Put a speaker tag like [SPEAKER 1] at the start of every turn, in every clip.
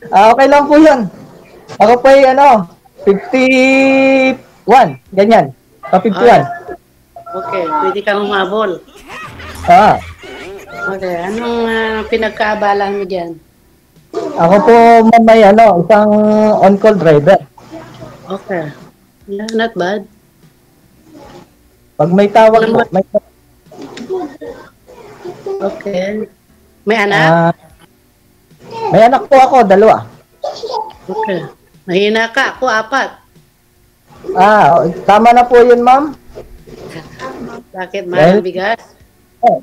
[SPEAKER 1] Okay lang po yun. Ako po ay 51. Ganyan.
[SPEAKER 2] Ay,
[SPEAKER 1] 51.
[SPEAKER 2] okay. Pwede kang humabol.
[SPEAKER 1] Ah,
[SPEAKER 2] Okay. Anong pinagkaabalan mo dyan?
[SPEAKER 1] ako po may isang on-call driver.
[SPEAKER 2] Okay. Yeah, not bad.
[SPEAKER 1] Pag may tawag
[SPEAKER 2] Ano
[SPEAKER 1] po,
[SPEAKER 2] naman? Okay. May anak?
[SPEAKER 1] ah, may anak po ako, dalawa.
[SPEAKER 2] Okay. Mahina ka. Ako, 4.
[SPEAKER 1] Tama na po yun, ma'am.
[SPEAKER 2] Bakit
[SPEAKER 1] Dahil,
[SPEAKER 2] mahal bigas?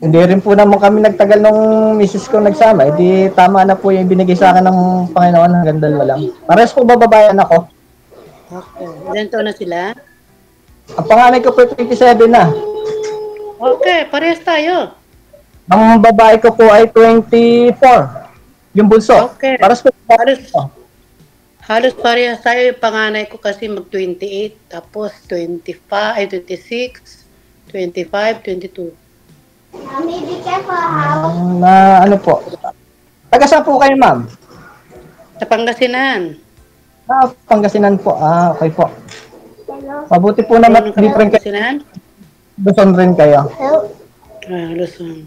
[SPEAKER 1] hindi rin po naman kami nagtagal nung misis ko nagsama. Hindi tama na po yung binigay sa akin ng Panginoon hanggang dalawa lang. Pares po bababayan ako.
[SPEAKER 2] Okay. Ilan taon na sila?
[SPEAKER 1] Ang panganay ko po 27 na.
[SPEAKER 2] Okay. Parehas tayo.
[SPEAKER 1] Ang babae ko po ay 24. Yung bunso.
[SPEAKER 2] Okay.
[SPEAKER 1] Pares po.
[SPEAKER 2] Halos parehas tayo. Yung panganay ko kasi mag-28. Tapos 25, ay 26, 25, 22.
[SPEAKER 1] Na ano po. Taga saan po kayo, ma'am?
[SPEAKER 2] Sa Pangasinan.
[SPEAKER 1] Pangasinan po. Okay po. Mabuti po naman
[SPEAKER 2] Ano ka
[SPEAKER 1] different kayo.
[SPEAKER 2] Pangasinan?
[SPEAKER 1] Luzon rin kayo.
[SPEAKER 2] Luzon.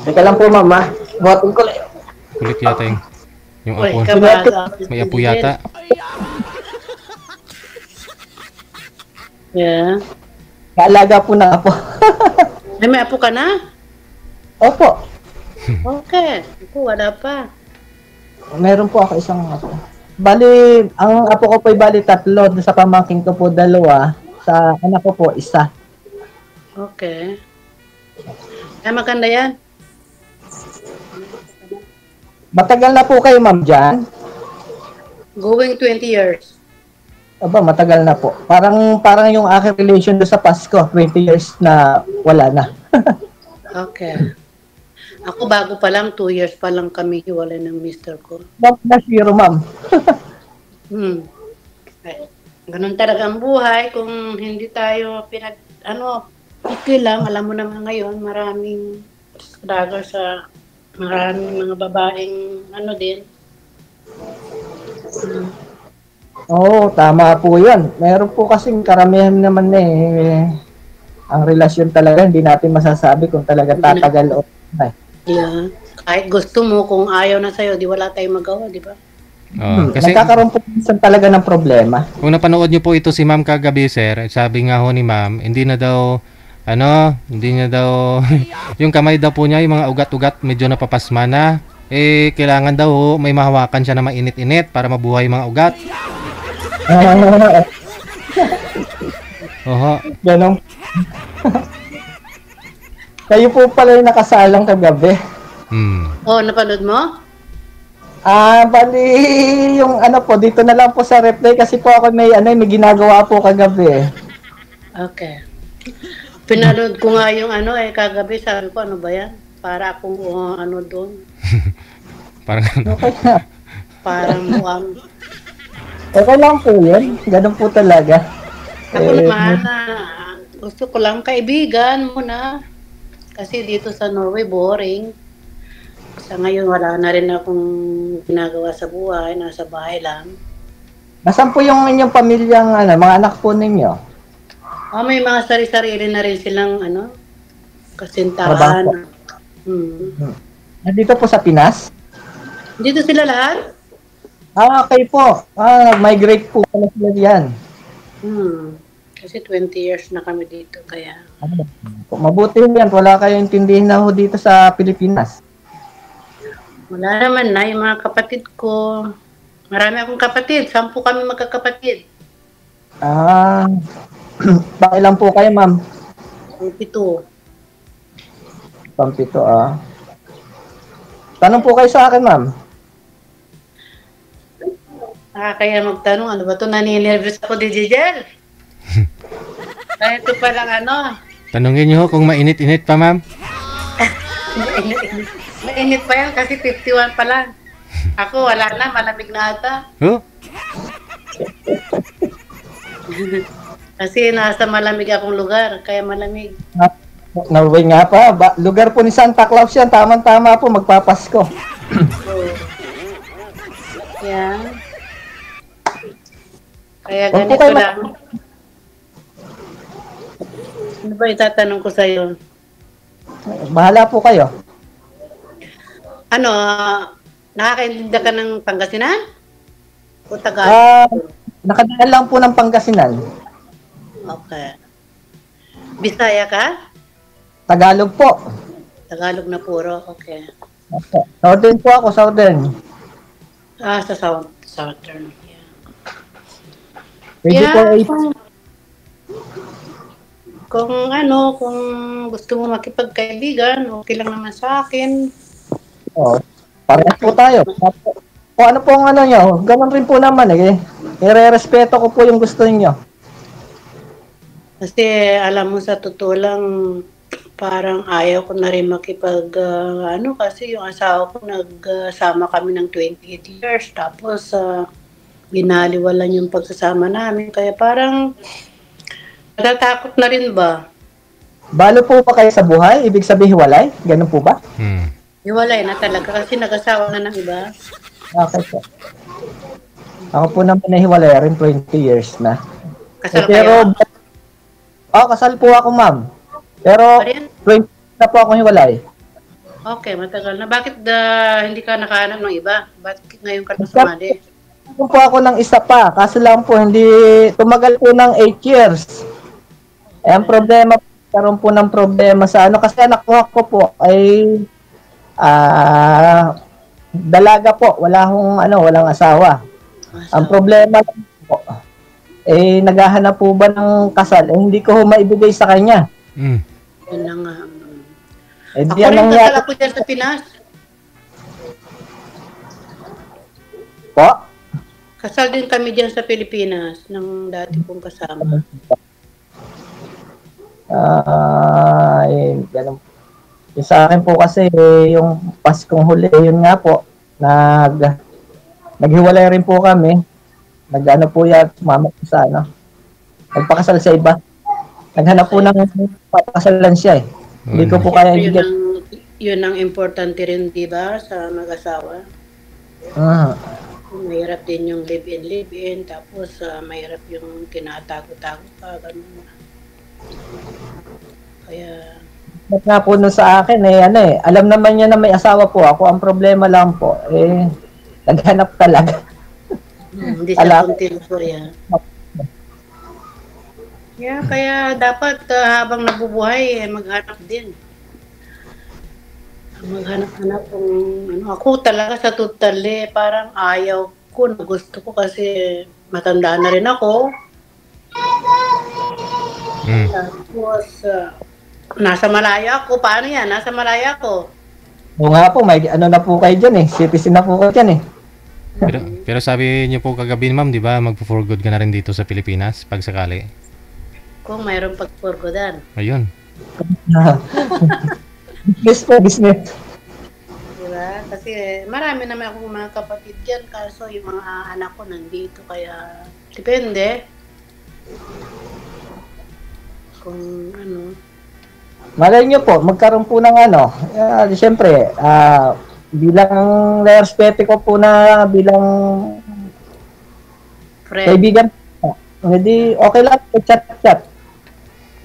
[SPEAKER 1] Teka lang po, ma'am, ha? Buhatin ko lang.
[SPEAKER 3] Kulit yata yung
[SPEAKER 2] Uy,
[SPEAKER 3] apo.
[SPEAKER 2] kabasa.
[SPEAKER 3] May apo yata.
[SPEAKER 2] Yeah.
[SPEAKER 1] Kaalaga po na po.
[SPEAKER 2] Ay, may apo ka na?
[SPEAKER 1] Opo.
[SPEAKER 2] Okay. Ako, wala pa.
[SPEAKER 1] Meron po ako isang apo. Bali, ang apo ko po ay bali 3. Sa pamangking ko po 2. Sa anak ko po 1.
[SPEAKER 2] Okay. Ay, maganda yan.
[SPEAKER 1] Matagal na po kayo, ma'am, dyan?
[SPEAKER 2] Going 20 years.
[SPEAKER 1] Aba, matagal na po. Parang yung aking relation do sa Pasko, 20 years na wala na.
[SPEAKER 2] Okay. Ako bago pa lang, 2 years pa lang kami hiwalay ng mister ko.
[SPEAKER 1] Ma'am na zero, ma'am.
[SPEAKER 2] Ay, ganun talaga ang buhay. Kung hindi tayo okay lang. Alam mo naman ngayon, maraming dagger sa maraming mga babaeng din.
[SPEAKER 1] Oo, tama po yan. Meron po kasing karamihan naman ang relasyon talaga, hindi natin masasabi kung talaga tatagal o hindi.
[SPEAKER 2] Yeah. Kahit gusto mo, kung ayaw na sa'yo, di wala tayong magawa, di ba?
[SPEAKER 3] Kasi
[SPEAKER 1] Nagkakaroon po minsan talaga ng problema.
[SPEAKER 3] kung napanood nyo po ito si ma'am kagabi, sir, sabi nga ho ni ma'am, hindi na daw, yung kamay daw po niya, yung mga ugat-ugat, medyo napapasma na. Kailangan daw ho, may mahawakan siya na mainit-init para mabuhay yung mga ugat. Oho.
[SPEAKER 1] Ganon. Kayo po pala yung nakasalang kagabi.
[SPEAKER 2] Oh, napanood mo?
[SPEAKER 1] Bali, yung dito na lang po sa replay kasi po ako may ginagawa po kagabi.
[SPEAKER 2] Okay. Pinanood ko nga yung kagabi, sabi ko, ano ba yan? Para akong doon.
[SPEAKER 3] Parang
[SPEAKER 1] Okay na.
[SPEAKER 2] Parang mukhang.
[SPEAKER 1] Okay lang po yun. Ganon po talaga.
[SPEAKER 2] Ako naman, gusto ko lang kaibigan muna. Kasi dito sa Norway, boring. Sa ngayon, wala na rin akong ginagawa sa buhay. Nasa bahay lang.
[SPEAKER 1] Nasaan po yung inyong pamilyang, mga anak po ninyo?
[SPEAKER 2] May mga sari-sarili na rin silang, kasintahan.
[SPEAKER 1] Nandito po sa Pinas?
[SPEAKER 2] Dito sila lahat?
[SPEAKER 1] Okay po. Migrate po pala sila diyan.
[SPEAKER 2] Kasi 20 years na kami dito, kaya.
[SPEAKER 1] Mabuti yan. Wala kayong intindihin na ho dito sa Pilipinas.
[SPEAKER 2] Wala naman na, yung mga kapatid ko. Marami akong kapatid. 10 kami magkakapatid.
[SPEAKER 1] Pakilan po kayo, ma'am?
[SPEAKER 2] 7.
[SPEAKER 1] Pampito, Tanong po kayo sa akin, ma'am.
[SPEAKER 2] Kaya magtanong, ano ba ito? Naninervous ako, DJ Jel. Kaya ito palang
[SPEAKER 3] tanungin nyo ho kung mainit-init pa, ma'am.
[SPEAKER 2] Mainit pa yan kasi 51 pa lang. Ako, wala na. Malamig na ata.
[SPEAKER 3] Oh?
[SPEAKER 2] Kasi nasa malamig akong lugar. Kaya malamig.
[SPEAKER 1] Norway nga pa. Lugar po ni Santa Claus yan. Tama-tama po. Magpapasko.
[SPEAKER 2] Yan. Kaya
[SPEAKER 1] Huwag po
[SPEAKER 2] ganito
[SPEAKER 1] kayo
[SPEAKER 2] lang. Ano ba itatanong ko sa'yo?
[SPEAKER 1] Bahala po kayo.
[SPEAKER 2] Ano, nakakaintindi ka ng Pangasinan? O Tagalog?
[SPEAKER 1] Nakadaan lang po ng Pangasinan.
[SPEAKER 2] Okay. Bisaya ka?
[SPEAKER 1] Tagalog po.
[SPEAKER 2] Tagalog na puro, okay.
[SPEAKER 1] Southern po ako, Southern.
[SPEAKER 2] Sa Southern. Yeah.
[SPEAKER 1] Pwede
[SPEAKER 2] Yeah,
[SPEAKER 1] po
[SPEAKER 2] kung gusto mo makipagkaibigan, okay lang naman sa akin.
[SPEAKER 1] Parehas po tayo. Kung ano po ang ano nyo, ganun rin po naman eh. Ire-respeto ko po yung gusto niyo.
[SPEAKER 2] Kasi alam mo sa totoo lang, parang ayaw ko na rin kasi yung asawa ko nagsama kami ng 28 years. Tapos binaliwalan yung pagsasama namin. Kaya parang natatakot na rin ba?
[SPEAKER 1] Balo po ba kayo sa buhay? Ibig sabihin hiwalay? Ganun po ba?
[SPEAKER 2] Hiwalay na talaga kasi nag-asawa na ng iba.
[SPEAKER 1] Okay po. Ako po naman nahiwalay rin 20 years na.
[SPEAKER 2] Kasal
[SPEAKER 1] Pero,
[SPEAKER 2] kayo?
[SPEAKER 1] kasal po ako, ma'am. Pero,
[SPEAKER 2] Pa rin?
[SPEAKER 1] 20 na po ako hiwalay.
[SPEAKER 2] Okay, matagal na. Bakit hindi ka nakahanap ng iba? Bakit ngayon ka sumali?
[SPEAKER 1] Kung po ako ng isa pa, kaso lang po, hindi tumagal po ng 8 years. Eh, ang problema, karoon po ng problema sa kasi anak ko po ay dalaga po, walang asawa. Ang problema po, naghahanap po ba ng kasal, hindi ko maibigay sa kanya.
[SPEAKER 2] Yun na nga.
[SPEAKER 1] Ako
[SPEAKER 2] rin kasal ako dyan sa Pinas.
[SPEAKER 1] Po?
[SPEAKER 2] Kasal din kami dyan sa Pilipinas ng dati kong kasama.
[SPEAKER 1] Ganun. Yung sa akin po kasi, yung Paskong huli, yun nga po, naghiwalay rin po kami. Nag-ano po mama ko sa nagpakasal sa iba. Naghanap po ng papakasalan siya eh. Hindi ko po kaya ibigay.
[SPEAKER 2] Yun ang importante rin, di ba, sa mag-asawa. Mahirap din yung live-in, tapos mahirap yung tinatago-tago pa, ganun. Kaya
[SPEAKER 1] Nga po nun sa akin alam naman niya na may asawa po ako. Ang problema lang po, naghanap talaga.
[SPEAKER 2] Hindi siya kontinso yan. Yeah, kaya dapat habang nabubuhay, maghanap din. Maghanap-hanap kung ako talaga sa totally, parang ayaw ko, gusto ko kasi matanda na rin ako. Tapos, nasa Malaya ako. Paano yan? Nasa Malaya ako.
[SPEAKER 1] Oo nga po, may na po kayo dyan eh. Citizen na po kayo dyan eh.
[SPEAKER 3] Pero sabi niyo po kagabi, ma'am, di ba, magpo-for good ka na rin dito sa Pilipinas pag sakali?
[SPEAKER 2] Kung mayroong pagpurgodan.
[SPEAKER 3] Ayun.
[SPEAKER 1] Business.
[SPEAKER 2] Diba? Kasi marami naman akong mga kapatid dyan. Kaso yung mga anak ko nandito. Kaya depende. Kung
[SPEAKER 1] Malay nyo po, magkaroon po ng siyempre, bilang respeto ko po na bilang
[SPEAKER 2] friend.
[SPEAKER 1] kaibigan, hindi okay lang po chat.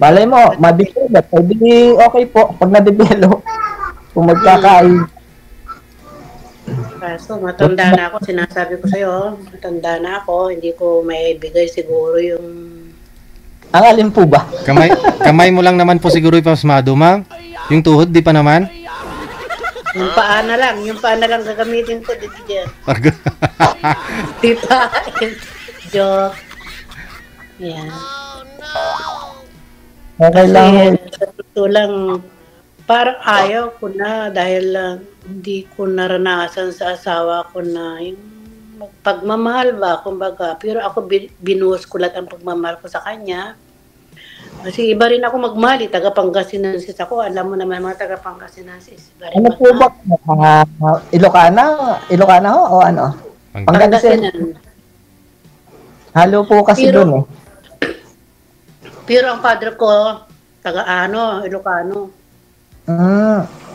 [SPEAKER 1] Malay mo, mabigat, hindi okay po pag na-develop kung magkakain.
[SPEAKER 2] Kaso matanda na ako, sinasabi ko sa'yo, matanda na ako, hindi ko may bigay siguro yung...
[SPEAKER 1] Ang alin po ba?
[SPEAKER 3] Kamay mo lang naman po siguro ipasmado, ma'am. Yung tuhod, di pa naman?
[SPEAKER 2] Yung paa na lang gagamitin ko dito dyan. Di pa. Joke. Yan.
[SPEAKER 1] Okay lang.
[SPEAKER 2] Kasi sa totoo lang, parang ayaw ko na dahil hindi ko naranasan sa asawa ko na yung pagmamahal ba, kumbaga. Pero ako binuhos ko lahat ang pagmamahal ko sa kanya. Kasi iba rin ako magmahal, taga Pangasinensis ako. Alam mo naman mga taga Pangasinensis.
[SPEAKER 1] Ano po ba? Ilocana ho o ano?
[SPEAKER 2] Pangasinan.
[SPEAKER 1] Halo po kasi doon eh.
[SPEAKER 2] Pero ang padre ko, taga Ilocano.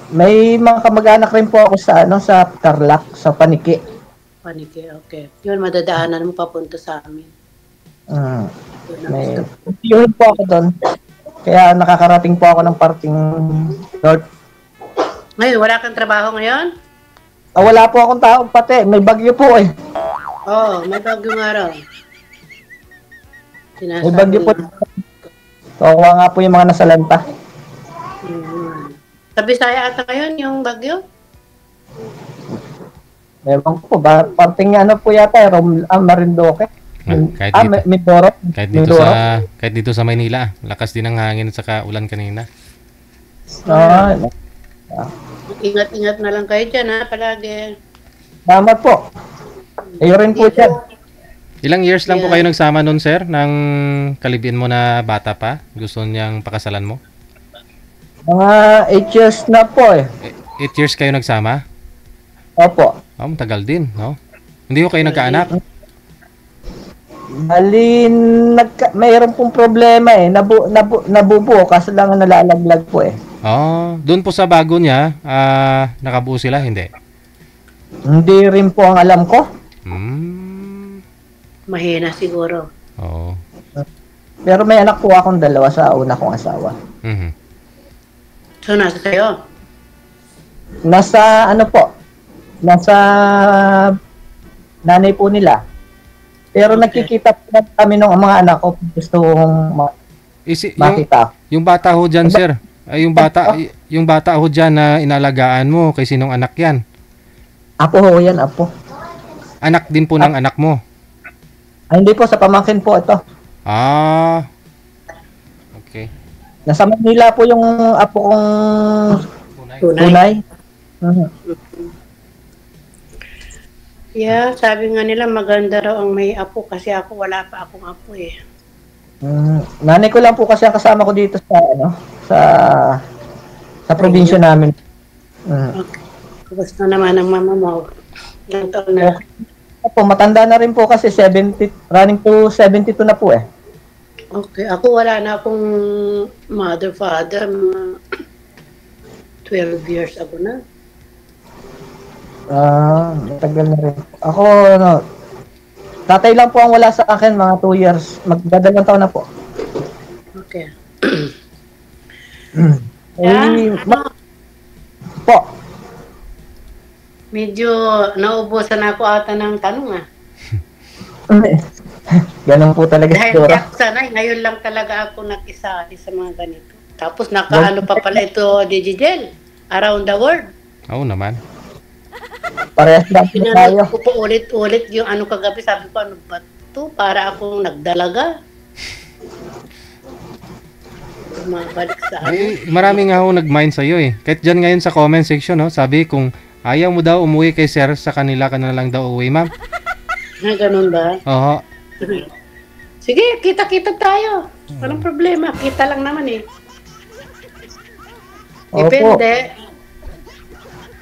[SPEAKER 1] May mga kamag-anak rin po ako sa sa Tarlac, sa Paniki.
[SPEAKER 2] Paniki, okay. Yun, madadaanan mo papunta sa amin. Yun ang
[SPEAKER 1] May
[SPEAKER 2] gusto ko.
[SPEAKER 1] yun po ako doon. Kaya nakakarating po ako ng parting north.
[SPEAKER 2] Ngayon, wala kang trabaho ngayon?
[SPEAKER 1] Wala po akong tao pati. May bagyo po eh.
[SPEAKER 2] Oo, may bagyong araw.
[SPEAKER 1] May bagyo po. Kawawa nga po yung mga nasalanta.
[SPEAKER 2] Sa Bisaya ata ngayon yung bagyo?
[SPEAKER 1] Ewan ko po, parting ano po yata, Marinduque.
[SPEAKER 3] Kahit dito.
[SPEAKER 1] Mindoro. Mindoro.
[SPEAKER 3] Kahit dito sa Maynila, lakas din ang hangin at saka ulan kanina.
[SPEAKER 2] Ingat-ingat na lang kayo dyan, ha, palagi.
[SPEAKER 1] Salamat po. Ayun rin po dyan.
[SPEAKER 3] Ilang years lang po kayo nagsama nun, sir, ng kalibin mo na bata pa? Gusto niyang pakasalan mo?
[SPEAKER 1] Mga 8 years na po eh.
[SPEAKER 3] 8 years kayo nagsama?
[SPEAKER 1] Opo.
[SPEAKER 3] Tagal din, no? Hindi ko kayo nagkaanak?
[SPEAKER 1] Bali, mayroon pong problema eh. Nabubuo kasi lang nalalaglag po eh.
[SPEAKER 3] Doon po sa bago niya, nakabuo sila, hindi?
[SPEAKER 1] Hindi rin po ang alam ko.
[SPEAKER 2] Mahina siguro.
[SPEAKER 3] Oo.
[SPEAKER 1] Pero may anak po akong dalawa sa una kong asawa.
[SPEAKER 2] So, nasa kayo?
[SPEAKER 1] Nasa ano po? Nasa nanay po nila. Pero nakikita po kami ng mga anak ko. Gusto kong makita.
[SPEAKER 3] Yung bata ho dyan, sir. Ay, yung bata ho dyan na inalagaan mo, kay sinong anak yan?
[SPEAKER 1] Apo ho yan, apo.
[SPEAKER 3] Anak din po ng anak mo?
[SPEAKER 1] Hindi po, sa pamangkin po ito.
[SPEAKER 3] Okay.
[SPEAKER 1] Nasa Manila po yung apo kong tunay.
[SPEAKER 2] Yeah, sabi nga nila maganda raw ang may apo kasi ako wala pa akong apo eh.
[SPEAKER 1] Nanay ko lang po kasi ang kasama ko dito sa probinsya namin.
[SPEAKER 2] Okay. Gusto naman ang mama mo. Ilang taon na?
[SPEAKER 1] Opo, matanda na rin po kasi 70, running to 72 na po eh.
[SPEAKER 2] Okay, ako wala na akong mother, father, mga 12 years ago na.
[SPEAKER 1] Matagal na rin. Ako, tatay lang po ang wala sa akin, mga 2 years. Magdadalawang taon na po.
[SPEAKER 2] Okay.
[SPEAKER 1] Po.
[SPEAKER 2] Medyo naubusan ako ata ng tanong
[SPEAKER 1] Ganun po talaga.
[SPEAKER 2] Dahil di ako sanay, ngayon lang talaga ako nakisali sa mga ganito. Tapos nakaano pa pala ito, Digigel, around the world.
[SPEAKER 3] Oo naman.
[SPEAKER 1] Parehas lang po tayo.
[SPEAKER 2] Pinanood ko po ulit-ulit yung ano kagabi, sabi ko ano ba ito? Para akong nagdalaga. Mabalik sa
[SPEAKER 3] Ay, marami nga ho nag-mind sa'yo eh. Kahit dyan ngayon sa comment section, no, sabi kung ayaw mo daw umuwi kay sir, sa kanila ka na lang daw uwi, ma'am.
[SPEAKER 2] Ganun ba?
[SPEAKER 3] Oo.
[SPEAKER 2] Sige, kita-kita tayo. Walang problema, kita lang naman eh. Depende.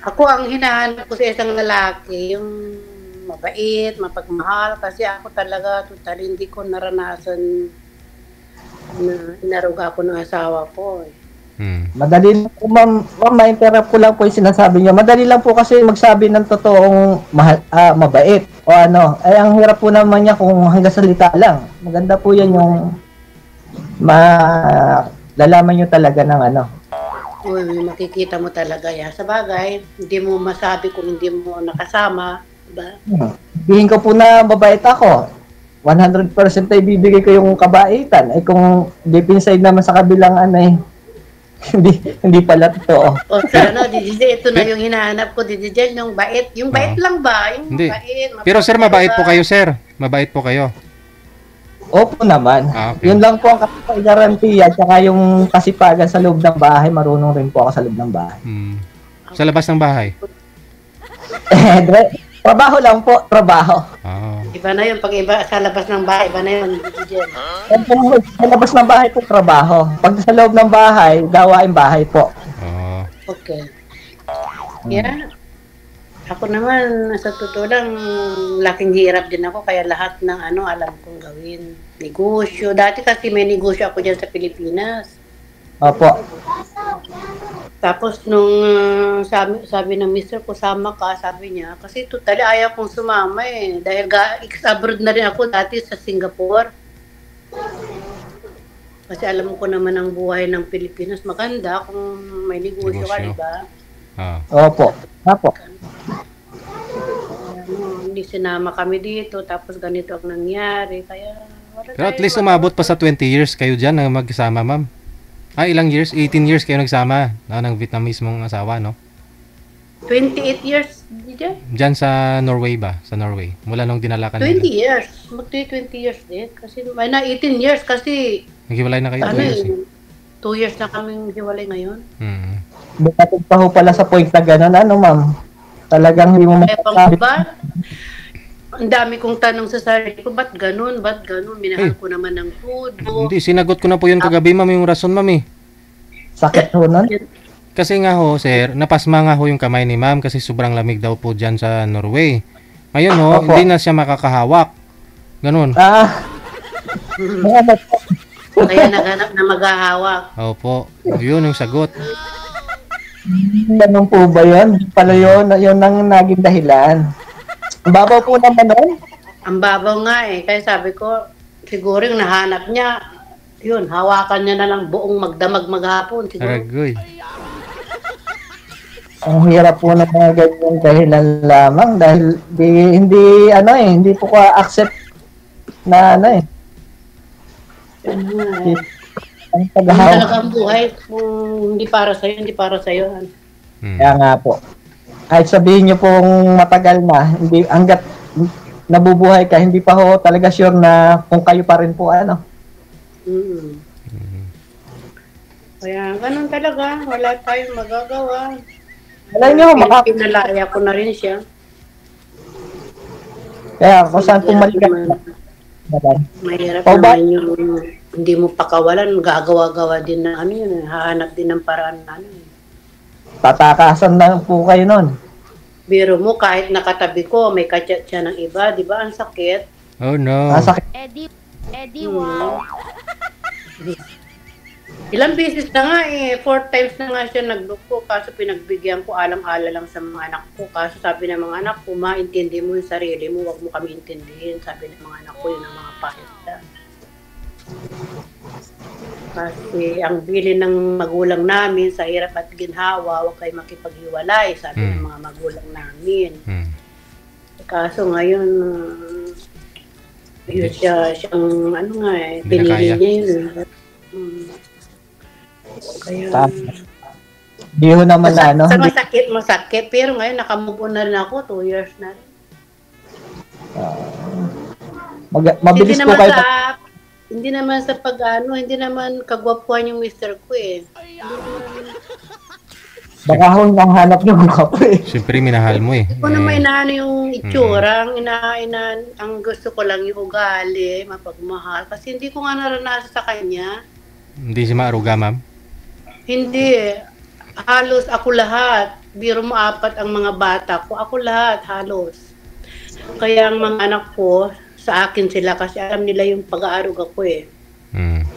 [SPEAKER 2] Ako ang hinahanap ko sa isang lalaki, yung mabait, mapagmahal, kasi ako talaga, totally hindi ko naranasan na inaruga ako ng asawa ko eh.
[SPEAKER 1] Madali lang po, ma'am, ma-interrupt ko lang po yung sinasabi niyo. Madali lang po kasi magsabi ng totoong mabait o ano. Ay, ang hirap po naman niya kung hanggang salita lang. Maganda po yan yung lalaman niyo talaga ng ano.
[SPEAKER 2] Uy, makikita mo talaga yan. Sa bagay, hindi mo masabi kung hindi mo nakasama. Diba?
[SPEAKER 1] Bihin ko po na mabait ako. 100% ay bibigay ko yung kabaitan. Ay kung deep inside naman sa kabilang ano eh, hindi pala totoo.
[SPEAKER 2] O sana, DJ, ito na yung hinahanap ko, DJ, yung bait. Yung bait lang ba? Yung
[SPEAKER 3] Hindi.
[SPEAKER 2] bait.
[SPEAKER 3] Pero sir, mabait po kayo, sir. Mabait po kayo.
[SPEAKER 1] Opo naman.
[SPEAKER 3] Okay.
[SPEAKER 1] Yun lang po ang garantiya at saka yung kasipagan sa loob ng bahay, marunong rin po ako sa loob ng bahay.
[SPEAKER 3] Sa labas ng bahay?
[SPEAKER 1] Trabaho lang po, trabaho.
[SPEAKER 2] Iba na yun, pag iba sa labas ng bahay, iba na yun, DJ.
[SPEAKER 1] Sa labas ng bahay po, trabaho. Pag sa loob ng bahay, gawain bahay po.
[SPEAKER 2] Okay. Yeah. Ako naman, sa totoo lang, laking hirap din ako, kaya lahat ng ano, alam kong gawin. Negosyo. Dati kasi may negosyo ako dyan sa Pilipinas.
[SPEAKER 1] Opo.
[SPEAKER 2] Tapos nung sabi ng mister ko, sama ka, sabi niya. Kasi totally ayaw kong sumama eh. Dahil ex-abroad na rin ako dati sa Singapore. Kasi alam ko naman ang buhay ng Pilipinas maganda kung may negosyo ka,
[SPEAKER 3] Negosyo.
[SPEAKER 2] di ba?
[SPEAKER 1] Opo. Opo.
[SPEAKER 2] Kaya, hindi sinama kami dito, tapos ganito ang nangyari. Kaya, wala
[SPEAKER 3] Pero at
[SPEAKER 2] tayo
[SPEAKER 3] least umabot pa sa 20 years kayo dyan na magsama, ma'am. Ilang years? 18 years kayo nagsama ng Vietnamese mong asawa, no?
[SPEAKER 2] 28 years, DJ?
[SPEAKER 3] Dyan sa Norway ba? Sa Norway. Mula nung dinala ka
[SPEAKER 2] 20
[SPEAKER 3] nila.
[SPEAKER 2] years. Magti 20 years din. Kasi may na 18 years kasi
[SPEAKER 3] Naghiwalay na kayo 2
[SPEAKER 2] ano
[SPEAKER 3] years eh.
[SPEAKER 2] 2 years na kaming hiwalay ngayon.
[SPEAKER 3] Mm.
[SPEAKER 1] Bukatid pa ho pala sa point na gano'n, ano ma'am? Talagang hindi mo
[SPEAKER 2] Ewan ko
[SPEAKER 1] masasabi.
[SPEAKER 2] ba? Ang dami kong tanong sa sarili ko, ba't ganun? Ba't ganun? Minahal ko naman ng todo.
[SPEAKER 3] Hindi, sinagot ko na po yun kagabi, ma'am, yung rason, ma'am eh.
[SPEAKER 1] Sakit ho nun.
[SPEAKER 3] Kasi nga ho, sir, napasma nga ho yung kamay ni ma'am kasi sobrang lamig daw po dyan sa Norway. Ngayon ho,
[SPEAKER 1] Opo.
[SPEAKER 3] hindi na siya makakahawak. Ganun.
[SPEAKER 1] Ano po?
[SPEAKER 2] Kaya naghanap na maghahawak.
[SPEAKER 3] Opo, yun yung sagot.
[SPEAKER 1] Ganun po ba yun? Pala yun ang naging dahilan. Ang babaw po naman nun.
[SPEAKER 2] Ang babaw nga eh. Kaya sabi ko, siguro yung nahanap niya, yun, hawakan niya na lang buong magdamag maghapon. Siguro.
[SPEAKER 3] Aragoy.
[SPEAKER 1] Ang hirap po ng mga ganyan dahilan lamang dahil hindi po ko accept na ang
[SPEAKER 2] Ang
[SPEAKER 1] paghahaw.
[SPEAKER 2] talagang buhay, kung hindi para sa'yo, hindi para sa'yo.
[SPEAKER 3] Hmm.
[SPEAKER 1] Kaya nga po. Kahit sabihin niyo pong matagal na, hindi hangga't nabubuhay ka, hindi pa ho talaga sure na kung kayo pa rin po
[SPEAKER 2] Mm. Kaya ganun talaga, wala tayong magagawa.
[SPEAKER 1] Alam niyo,
[SPEAKER 2] Pinalaya ko na rin siya.
[SPEAKER 1] kaya kung saan pumalik
[SPEAKER 2] Mahirap
[SPEAKER 1] O ba-
[SPEAKER 2] naman yung hindi mo pakawalan, gagawa-gawa din na ano yun, hahanap din ng paraan na ano.
[SPEAKER 1] tatakasan na po kayo nun.
[SPEAKER 2] Biro mo, kahit nakatabi ko, may kachat siya ng iba, di ba? Ang sakit.
[SPEAKER 3] Oh no.
[SPEAKER 1] Masakit.
[SPEAKER 4] Eddie, wow.
[SPEAKER 2] Ilang beses na nga 4 times na nga siya nagduko, kaso pinagbigyan ko alang-ala lang sa mga anak ko. Kaso sabi ng mga anak ko, maintindi mo yung sarili mo, wag mo kami intindihin. Sabi ng mga anak ko, yun ang mga pahit na. Kasi ang bilin ng magulang namin sa hirap at ginhawa, huwag kayo makipaghiwalay, sabi ng mga magulang namin.
[SPEAKER 3] Hmm.
[SPEAKER 2] Kaso ngayon, yun siyang ano nga
[SPEAKER 3] Hindi na
[SPEAKER 2] pinili
[SPEAKER 3] kaya.
[SPEAKER 2] niya yun. Kaya,
[SPEAKER 1] Di ho naman hindi,
[SPEAKER 2] masakit, pero ngayon nakamove on na rin ako, 2 years na rin.
[SPEAKER 1] mabilis po kayo.
[SPEAKER 2] Hindi naman sa hindi naman kagwapuhan yung mister ko eh.
[SPEAKER 1] Baka ho hanap niyo mga po eh.
[SPEAKER 3] Siyempre, minahal mo eh.
[SPEAKER 2] Ako naman inaano yung itsura, ang gusto ko lang yung ugali, mapagmahal. Kasi hindi ko nga naranasan sa kanya.
[SPEAKER 3] Hindi siya maaruga, ma'am.
[SPEAKER 2] Hindi eh. Halos ako lahat. Biro mo 4 ang mga bata ko. Ako lahat, halos. Kaya ang mga anak ko, sa akin sila kasi alam nila yung pag-aaruga ko eh.
[SPEAKER 3] Hmm.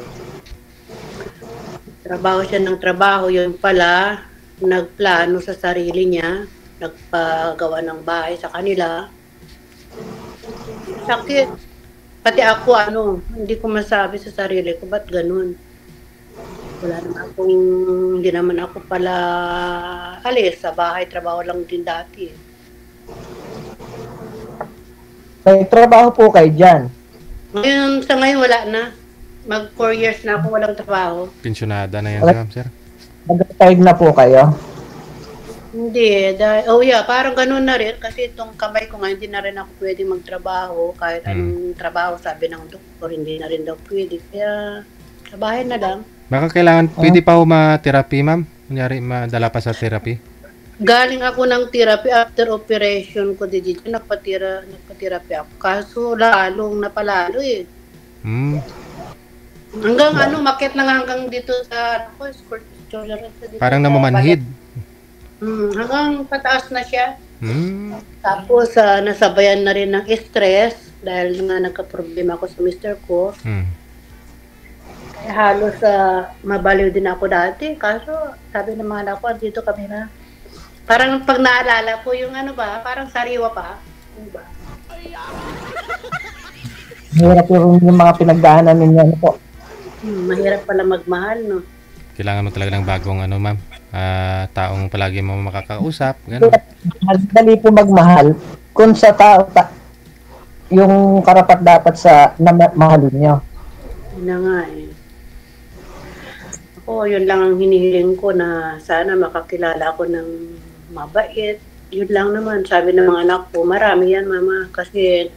[SPEAKER 2] Trabaho siya ng trabaho, yun pala, nagplano sa sarili niya, nagpagawa ng bahay sa kanila. Sakit. Pati ako, hindi ko masabi sa sarili ko, ba't ganun? Hindi naman ako pala alis sa bahay, trabaho lang din dati.
[SPEAKER 1] May trabaho po kayo dyan.
[SPEAKER 2] Sa ngayon wala na. Mag 4 years na ako walang trabaho.
[SPEAKER 3] Pensionada na yan, ma'am, sir.
[SPEAKER 1] Nag-retired na po kayo.
[SPEAKER 2] Hindi, parang ganun na rin kasi itong kamay ko nga hindi na rin ako pwede magtrabaho kahit anong trabaho sabi ng doktor hindi na rin daw pwede kaya sa bahay na lang.
[SPEAKER 3] Baka kailangan, pwede pa ho ma-therapy, ma'am? Kunyari, madala pa sa therapy?
[SPEAKER 2] Galing ako ng therapy after operation ko dito, nagpa-therapy ako. Kaso lalong napalalo eh.
[SPEAKER 3] Hmm.
[SPEAKER 2] Hanggang makit na nga hanggang dito sa
[SPEAKER 3] Parang namamanhid.
[SPEAKER 2] Hanggang pataas na siya.
[SPEAKER 3] Hmm.
[SPEAKER 2] Tapos nasabayan na rin ng stress dahil nga nagka-problema ako sa mister ko.
[SPEAKER 3] Hmm.
[SPEAKER 2] Halos mabaliw din ako dati. Kaso sabi ng mga anak ko, dito kami na. Parang pag naalala ko yung ano ba, parang sariwa pa. Ano ba?
[SPEAKER 1] Hirap yung mga pinagdaanan ninyo. Ano po?
[SPEAKER 2] Mahirap pala magmahal, no?
[SPEAKER 3] Kailangan mo talaga ng bagong ano, ma'am. Taong palagi mo makakausap. Ganun.
[SPEAKER 1] Dali po magmahal kung sa tao yung karapat dapat sa na mahalin nyo.
[SPEAKER 2] Yun na nga eh. Ako, yun lang ang hinihiling ko na sana makakilala ako ng mabait. Yun lang naman. Sabi ng mga anak ko, marami yan, mama. Kasi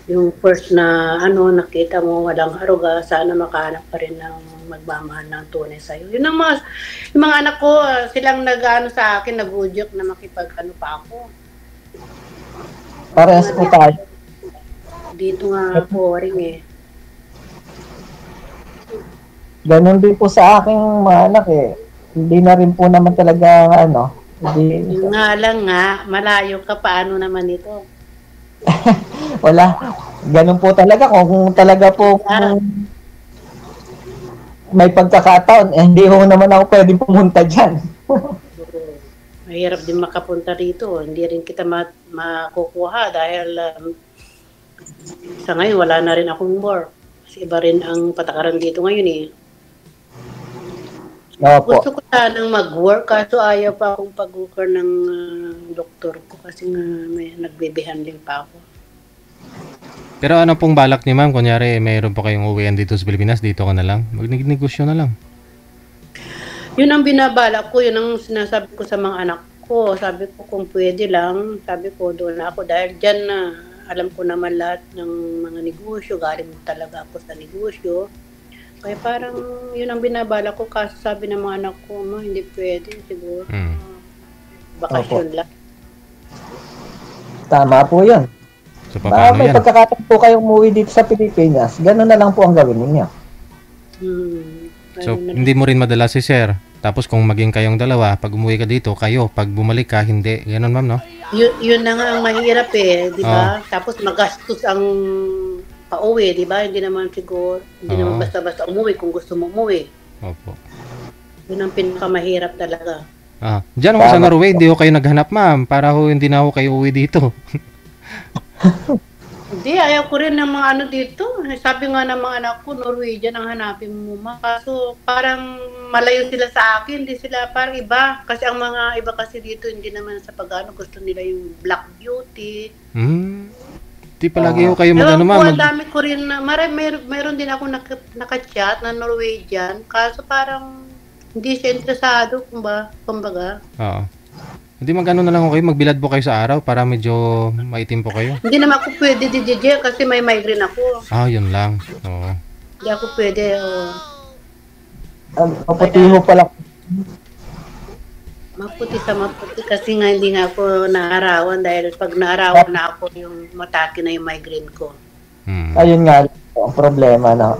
[SPEAKER 2] yung first na nakita mo, walang haruga, sana makahanap pa rin ng magmamahal ng tunay sa'yo. Yun ang yung mga anak ko, silang nag-ano sa akin, nag-udyok na makipag-ano pa ako.
[SPEAKER 1] Parehas po tayo.
[SPEAKER 2] Dito nga po ring eh.
[SPEAKER 1] Ganon din po sa aking mga anak eh. Hindi na rin po naman talaga hindi.
[SPEAKER 2] Yung nga lang nga, malayo ka, paano naman ito?
[SPEAKER 1] Wala. Ganon po talaga. Kung talaga po may pagkakataon, hindi ho naman ako pwedeng pumunta dyan.
[SPEAKER 2] Mahirap din makapunta rito. Hindi rin kita makukuha dahil sa ngayon wala na rin akong work. Kasi iba rin ang patakaran dito ngayon eh.
[SPEAKER 1] Opo.
[SPEAKER 2] Gusto ko sanang mag-work kaso ayaw pa akong pag-worker ng doktor ko kasi nga may nagbe-behandling pa ako.
[SPEAKER 3] Pero ano pong balak niyo, ma'am? Kunyari, mayroon pa kayong uwian dito sa Pilipinas, dito ka na lang. Mag-negosyo na lang.
[SPEAKER 2] Yun ang binabalak ko, yun ang sinasabi ko sa mga anak ko. Sabi ko kung pwede lang, sabi ko doon na ako dahil dyan na alam ko naman lahat ng mga negosyo, galing talaga ako sa negosyo. Kaya parang yun ang binabala ko kasi sabi ng mga anak ko, hindi pwede siguro. Bakasyon lang.
[SPEAKER 1] Tama po yun.
[SPEAKER 3] So, paano
[SPEAKER 1] may
[SPEAKER 3] yan?
[SPEAKER 1] pagkakataon po kayong umuwi dito sa Pilipinas, gano'n na lang po ang gawin ninyo.
[SPEAKER 3] So, hindi mo rin madala si sir. Tapos kung maging kayong dalawa, pag umuwi ka dito, kayo. Pag bumalik ka, hindi. Ganun, ma'am, no?
[SPEAKER 2] Yun na nga ang mahirap eh, di ba? Tapos magastos ang pauwi, di ba? Hindi naman siguro, hindi naman basta-basta umuwi kung gusto mo umuwi.
[SPEAKER 3] Opo.
[SPEAKER 2] Yun ang pinakamahirap talaga.
[SPEAKER 3] Diyan ako sa Norway, hindi ko kayo naghanap, ma'am. Para hindi na ako kayo uwi dito.
[SPEAKER 2] Hindi, ayaw ko rin ng mga dito. Sabi nga ng mga anak ko, Norwegian ang hanapin mo, ma. Kaso parang malayo sila sa akin, hindi sila parang iba. Kasi ang mga iba kasi dito, hindi naman sa pag-ano, gusto nila yung black beauty.
[SPEAKER 3] Di palagi ko kayo
[SPEAKER 2] Ewan
[SPEAKER 3] mag-ano,
[SPEAKER 2] ko,
[SPEAKER 3] ma'am.
[SPEAKER 2] ang dami ko rin, meron din ako naka-chat na Norwegian. Kaso parang hindi siya interesado, kumbaga.
[SPEAKER 3] Oo. Hindi mag-ano na lang ako kayo, magbilad po kayo sa araw para medyo maitim po kayo.
[SPEAKER 2] Hindi naman ako pwede DJ kasi may migraine ako.
[SPEAKER 3] Yun lang. Oo.
[SPEAKER 2] Hindi ako pwede.
[SPEAKER 1] Maputiho pala.
[SPEAKER 2] Maputi sa maputi kasi nga hindi nga ako naarawan dahil pag naarawan na ako yung matake na yung migraine ko.
[SPEAKER 1] Ayun nga ang problema na.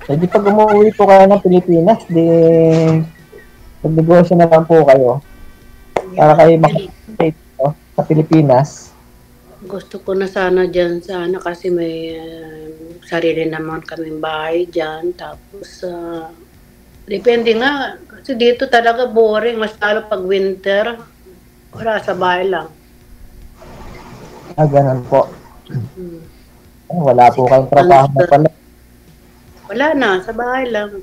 [SPEAKER 1] Di pag umuwi po kayo ng Pilipinas, magnegosyo na lang po kayo. Para kayo makapag sa Pilipinas.
[SPEAKER 2] Gusto ko na sana dyan kasi may sarili naman kaming bahay dyan. Tapos, depende nga. Kasi dito talaga boring. Mas lalo pag winter, wala sa bahay lang.
[SPEAKER 1] Ganun po. Wala po kayong trabaho na pala.
[SPEAKER 2] Wala na, sa bahay lang.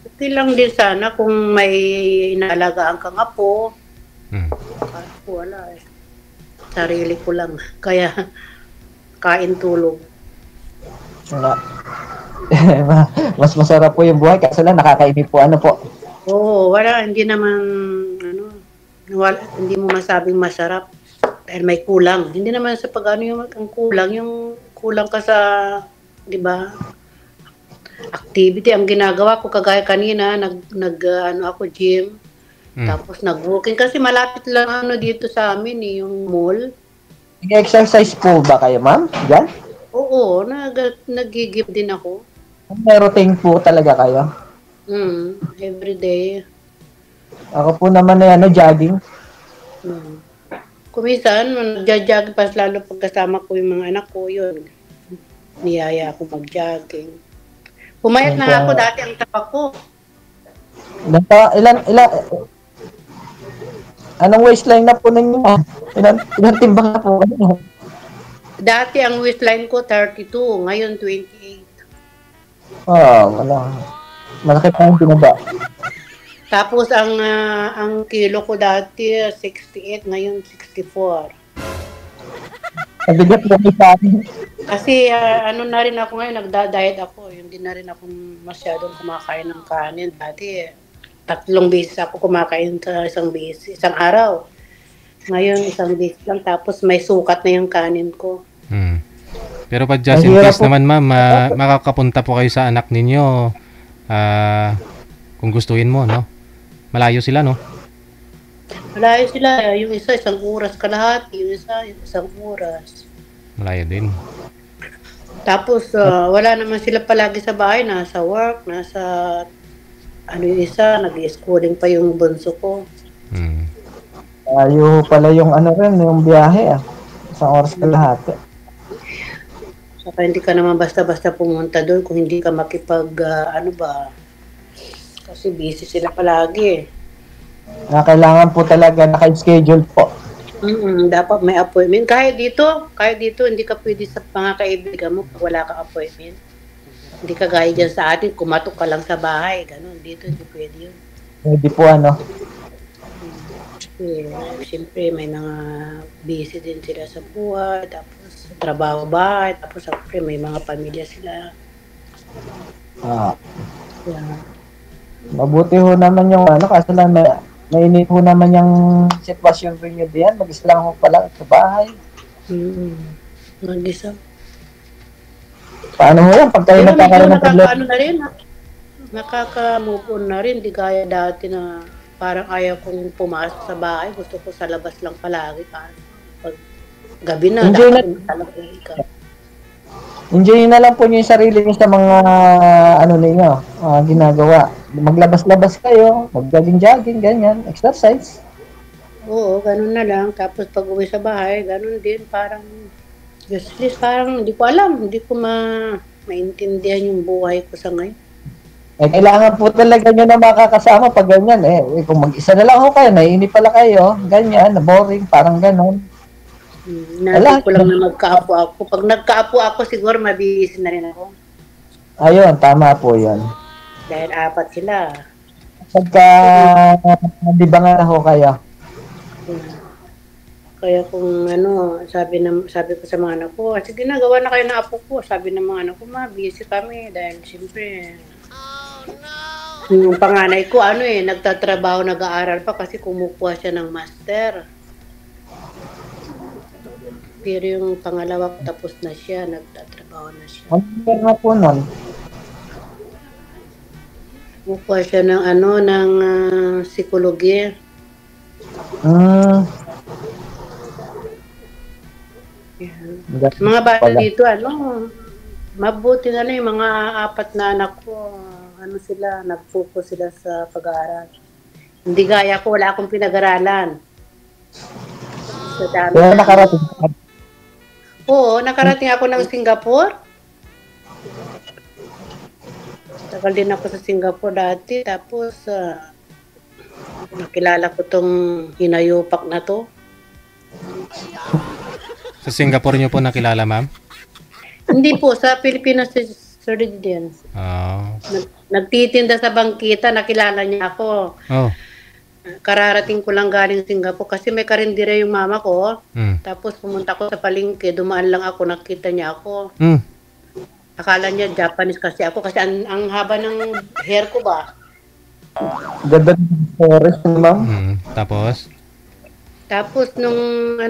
[SPEAKER 2] Okay lang din sana kung may inaalagaan kang apo. Wala eh. Sarili ko lang. Kaya, kain tulog.
[SPEAKER 1] Wala. Mas masarap po yung buhay kasi lang nakakainip po. Ano po?
[SPEAKER 2] Oo, wala. Hindi naman, hindi mo masabing masarap. Dahil may kulang. Hindi naman sa yung kulang. Yung kulang ka sa, di ba, activity ang ginagawa ko kagaya kanina ako gym tapos nag-walking kasi malapit lang dito sa amin yung mall.
[SPEAKER 1] Nag-exercise po ba kayo, ma'am? Diyan?
[SPEAKER 2] Oo, nag-gym din ako.
[SPEAKER 1] May routine po talaga kayo?
[SPEAKER 2] Every day.
[SPEAKER 1] Ako po naman jogging.
[SPEAKER 2] Kumisan, nag-jogging pa lalo pagkasama ko yung mga anak ko, yun. niyaya ako mag-jogging. Pumayat na nga ako dati ang tapak ko.
[SPEAKER 1] Anong waistline na po ninyo? Ilan timbang na po kayo?
[SPEAKER 2] Dati ang waistline ko 32, ngayon 28.
[SPEAKER 1] Wala. Malaki pa yung binaba.
[SPEAKER 2] Tapos ang kilo ko dati 68, ngayon 64.
[SPEAKER 1] Nabigat mo sa akin.
[SPEAKER 2] Kasi ano na rin ako ngayon, nagda-diet ako. Hindi na rin ako masyadong kumakain ng kanin. Dati 3 beses ako kumakain sa isang araw. Ngayon 1 beses lang, tapos may sukat na yung kanin ko.
[SPEAKER 3] Pero pag just in case naman ma'am, makakapunta po kayo sa anak ninyo kung gustuin mo, no? Malayo sila, no?
[SPEAKER 2] Malayo sila. Yung isa, 1 oras kalahati. Yung isa, 1 oras.
[SPEAKER 3] Malayo din.
[SPEAKER 2] Tapos, wala naman sila palagi sa bahay. Nasa work, yung isa, nag-schooling pa yung bunso ko.
[SPEAKER 1] Ayaw pala yung yung biyahe. 1 oras kalahati.
[SPEAKER 2] Saka hindi ka naman basta-basta pumunta doon kung hindi ka kasi busy sila palagi.
[SPEAKER 1] Kailangan po talaga naka-schedule po.
[SPEAKER 2] Dapat may appointment. Kahit dito, hindi ka pwede sa mga kaibigan mo pag wala ka appointment. Hindi ka gaya dyan sa atin, kumatok ka lang sa bahay. Ganun, dito hindi pwede yun.
[SPEAKER 1] Hindi po
[SPEAKER 2] Siyempre, may mga busy din sila sa buhay, tapos trabaho bahay, tapos siyempre may mga pamilya sila. Yeah.
[SPEAKER 1] Mabuti ho naman yung kasi lang mainit ho naman yung sitwasyon ko nyo diyan. Mag-isa lang ho pala sa bahay.
[SPEAKER 2] Mag-isa.
[SPEAKER 1] Paano ho yan? Pag kayo nagkakaroon ng problema?
[SPEAKER 2] Nakaka-move on na rin. Di gaya dati na parang ayaw kong pumasok sa bahay. Gusto ko sa labas lang palagi. Pag gabi na, dapat talaga ikaw.
[SPEAKER 1] Enjoy na lang po niyo yung sarili niyo sa mga ninyo, ginagawa. Maglabas-labas kayo, mag-jogging-jogging, ganyan, exercise.
[SPEAKER 2] Oo, ganun na lang. Tapos pag uwi sa bahay, ganun din. Parang, useless, parang hindi ko alam. Hindi ko maintindihan yung buhay ko sa ngayon.
[SPEAKER 1] Kailangan po talaga nyo na makakasama pag ganyan. Kung mag-isa na lang ho kayo, naiinip pala kayo, ganyan, boring, parang ganun.
[SPEAKER 2] Natin ko lang na magkaapo ako. Pag nagkaapo ako, siguro mabihis na rin ako.
[SPEAKER 1] Ayun, tama po yun.
[SPEAKER 2] Dahil 4 sila.
[SPEAKER 1] Pagka, di ba nga ho kayo?
[SPEAKER 2] Kaya kung sabi ko sa mga anak ko, sige na, gawa na kayo ng apo ko. Sabi ng mga anak ko, busy kami. Dahil siyempre, yung panganay ko, nagtatrabaho, nag-aaral pa kasi kumukuha siya ng master. Pero yung pangalawa, tapos na siya, nagtatrabaho na siya.
[SPEAKER 1] Ano nga po nun?
[SPEAKER 2] Kumukuha siya ng psikologi. Mga bata dito, mabuti na lang yung mga 4 na anak ko, nag-focus sila sa pag-aaral. Hindi gaya ko, wala akong pinag-aralan. So,
[SPEAKER 1] Kaya nakarating ka?
[SPEAKER 2] Oo, nakarating ako ng Singapore. Tagal din ako sa Singapore dati. Tapos, nakilala ko tong hinayupak na to.
[SPEAKER 3] Sa Singapore nyo po nakilala, ma'am?
[SPEAKER 2] Hindi po, sa Pilipinas din. Nagtitinda sa bangkita, nakilala niya ako. Kararating ko lang galing Singapore kasi may karindire yung mama ko. Tapos pumunta ko sa palengke, dumaan lang ako, nakita niya ako. Akala niya Japanese kasi ako kasi ang haba ng hair ko ba.
[SPEAKER 1] Ganda ng forest, ma'am.
[SPEAKER 3] Tapos
[SPEAKER 2] nung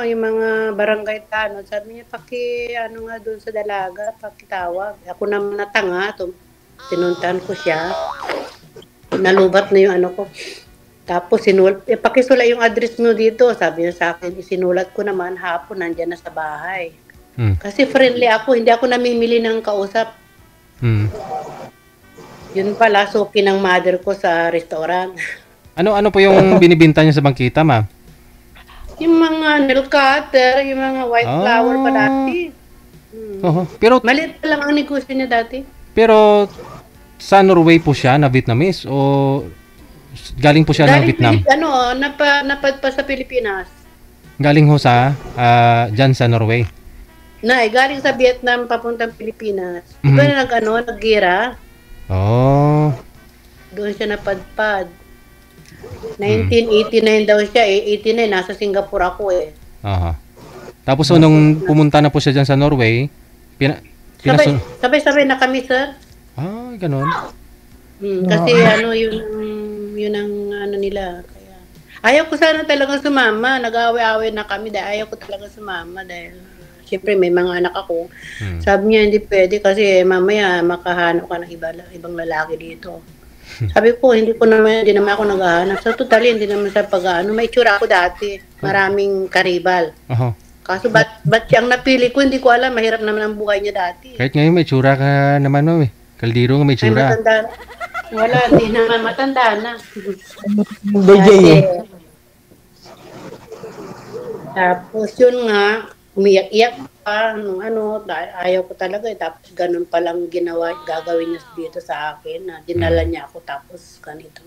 [SPEAKER 2] yung mga barangay tanod, sabi niya nga doon sa dalaga, pakitawag. Ako naman natanga, tinuntahan ko siya. Nalubat na yung ko. Tapos pakisula yung address mo dito. Sabi niya sa akin, isinulat ko naman hapon, nandiyan na sa bahay. Kasi friendly ako, hindi ako namimili ng kausap. Yun pala, suki ng mother ko sa restaurant.
[SPEAKER 3] Ano po yung binibinta niya sa bangkita, ma'am?
[SPEAKER 2] Yung mga nail cutter, yung mga white flower pa dati.
[SPEAKER 3] Oho. Pero
[SPEAKER 2] Maliit pa lang ang negosyo niya dati.
[SPEAKER 3] sa Norway po siya na Vietnamese o galing po siya ng Vietnam?
[SPEAKER 2] Napadpa sa Pilipinas.
[SPEAKER 3] Galing ho sa dyan sa Norway.
[SPEAKER 2] Galing sa Vietnam papuntang Pilipinas. Di ba nag-gira?
[SPEAKER 3] Oh.
[SPEAKER 2] Doon siya napadpad. 1989 daw siya 89 nasa Singapore ako
[SPEAKER 3] Aha. Tapos nung pumunta na po siya dyan sa Norway,
[SPEAKER 2] sabay-sabay na kami, sir.
[SPEAKER 3] Ganon.
[SPEAKER 2] Kasi yun ang nila. Kaya ayaw ko sana talaga sumama. Nag-away-away na kami dahil ayaw ko talaga sumama dahil siyempre may mga anak ako. Sabi niya hindi pwede kasi mamaya makahanap ka ng ibang lalaki dito. Sabi ko, hindi naman ako naghahanap. So, totally, hindi naman sa may itsura ako dati. Maraming karibal. Kaso, ba't siyang napili ko, hindi ko alam. Mahirap naman ang buhay niya dati.
[SPEAKER 3] Kahit ngayon may itsura ka naman, Kaldiro nga may itsura.
[SPEAKER 2] Ay, matanda. Wala, hindi naman. Matanda na.
[SPEAKER 1] DJ
[SPEAKER 2] Tapos, yun nga, umiyak-iyak pa nung ayaw ko talaga tapos ganun palang gagawin niya dito sa akin na dinala niya ako tapos ganito.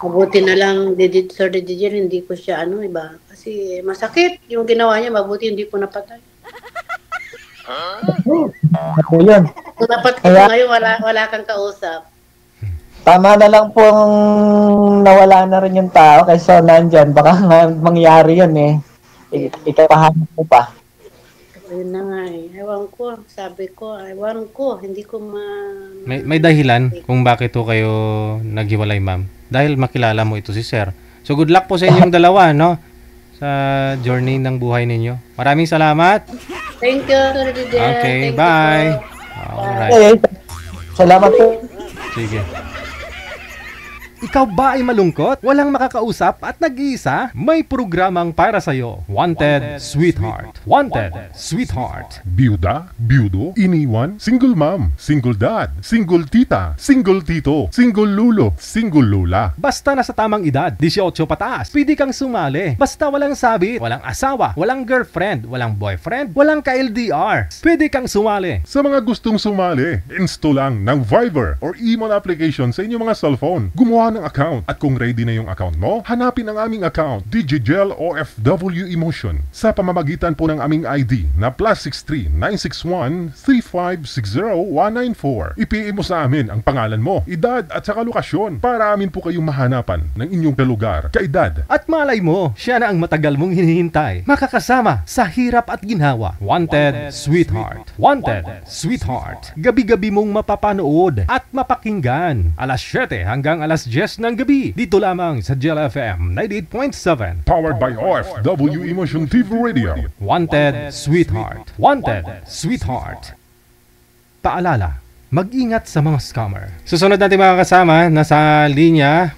[SPEAKER 2] Mabuti na lang Sir Didier, hindi ko siya iba kasi masakit yung ginawa niya, mabuti hindi ko napatay.
[SPEAKER 1] Ako yun.
[SPEAKER 2] So, dapat ngayon wala kang kausap.
[SPEAKER 1] Tama na lang pong nawala na rin yung tao kaysa nandyan, baka mangyari yun ikapahanap mo pa.
[SPEAKER 2] Ayun na nga Ewan ko. Sabi ko, hindi ko
[SPEAKER 3] May dahilan kung bakit to kayo naghiwalay, ma'am. Dahil makilala mo ito si Sir. So good luck po sa inyong dalawa, sa journey ng buhay ninyo. Maraming salamat.
[SPEAKER 2] Thank you, Sir Didier.
[SPEAKER 3] Okay,
[SPEAKER 2] Thank
[SPEAKER 3] bye.
[SPEAKER 2] you
[SPEAKER 3] Alright.
[SPEAKER 1] Salamat po.
[SPEAKER 3] Sige. Ikaw ba ay malungkot? Walang makakausap at nag-iisa? May programang para sa'yo. Wanted Sweetheart. Wanted Sweetheart.
[SPEAKER 5] Byuda, byudo, iniwan, single mom, single dad, single tita, single tito, single lulo, single lula.
[SPEAKER 3] Basta nasa tamang edad, 18 pataas, pwede kang sumali. Basta walang sabit, walang asawa, walang girlfriend, walang boyfriend, walang ka-LDR. Pwede kang sumali.
[SPEAKER 5] Sa mga gustong sumali, install lang ng Viber or email application sa inyong mga cellphone. Gumawa ng account at kung ready na yung account mo, hanapin ang aming account, Digigel OFW Emotion, sa pamamagitan po ng aming ID na +63 961 3560 194. I-PM mo sa amin ang pangalan mo, edad at saka lokasyon para amin po kayong mahanapan ng inyong lugar, kaedad.
[SPEAKER 3] At malay mo, siya na ang matagal mong hinihintay. Makakasama sa hirap at ginhawa. Wanted Sweetheart. Wanted Sweetheart. Gabi-gabi mong mapapanood at mapakinggan. Alas 7 hanggang alas 10 ng gabi. Dito lamang sa Gel FM 98.7.
[SPEAKER 5] Powered by OFW Emotion TV Radio.
[SPEAKER 3] Wanted Sweetheart. Wanted Sweetheart. Paalala, mag-ingat sa mga scammer. Susunod natin mga kasama, nasa linya